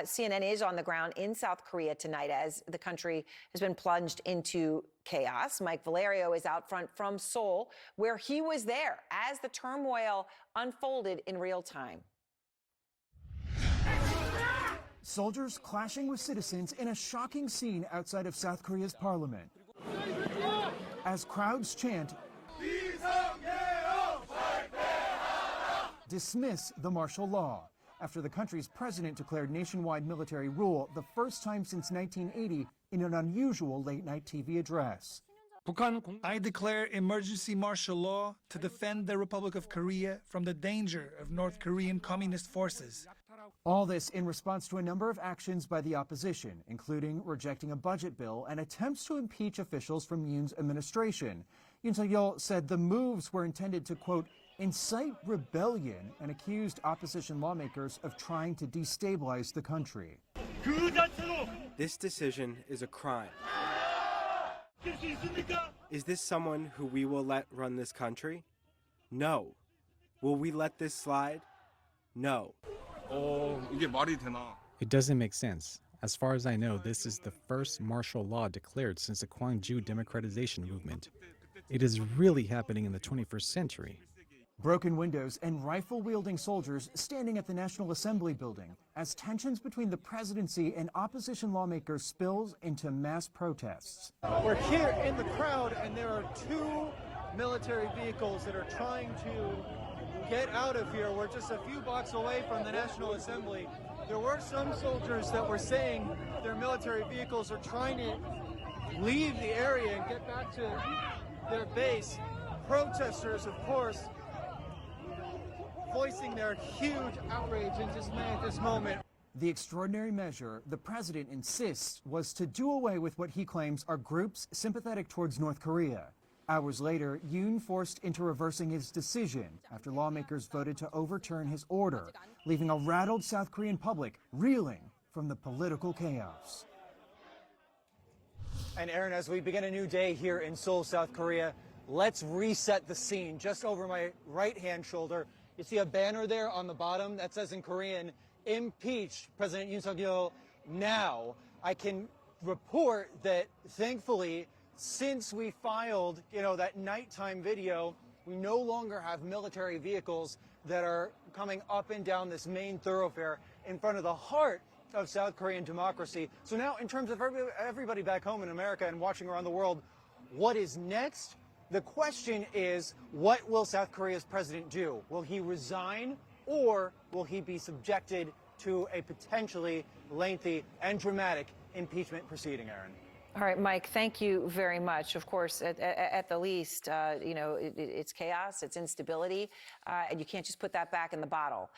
CNN is on the ground in South Korea tonight as the country has been plunged into chaos. Mike Valerio is out front from Seoul, where he was there as the turmoil unfolded in real time. Soldiers clashing with citizens in a shocking scene outside of South Korea's parliament. As crowds chant, dismiss the martial law, after the country's president declared nationwide military rule the first time since 1980 in an unusual late-night TV address. I declare emergency martial law to defend the Republic of Korea from the danger of North Korean communist forces. All this in response to a number of actions by the opposition, including rejecting a budget bill and attempts to impeach officials from Yoon's administration. Yoon Suk Yeol said the moves were intended to, quote, incite rebellion, and accused opposition lawmakers of trying to destabilize the country. This decision is a crime. Is this someone who we will let run this country? No. Will we let this slide? No. It doesn't make sense. As far as I know, this is the first martial law declared since the Gwangju democratization movement. It is really happening in the 21st century. Broken windows and rifle-wielding soldiers standing at the National Assembly building as tensions between the presidency and opposition lawmakers spills into mass protests. We're here in the crowd, and there are two military vehicles that are trying to get out of here. We're just a few blocks away from the National Assembly. There were some soldiers that were saying their military vehicles are trying to leave the area and get back to their base. Protesters, of course, voicing their huge outrage and dismay at this moment. The extraordinary measure the president insists was to do away with what he claims are groups sympathetic towards North Korea. Hours later, Yoon forced into reversing his decision after lawmakers voted to overturn his order, leaving a rattled South Korean public reeling from the political chaos. And Erin, as we begin a new day here in Seoul, South Korea, let's reset the scene. Just over my right-hand shoulder, you see a banner there on the bottom that says in Korean, impeach President Yoon Suk Yeol now. I can report that, thankfully, since we filed, that nighttime video, we no longer have military vehicles that are coming up and down this main thoroughfare in front of the heart of South Korean democracy. So now, in terms of everybody back home in America and watching around the world, what is next? The question is, what will South Korea's president do? Will he resign, or will he be subjected to a potentially lengthy and dramatic impeachment proceeding, Erin? All right, Mike, thank you very much. Of course, at the least, it's chaos, it's instability, and you can't just put that back in the bottle.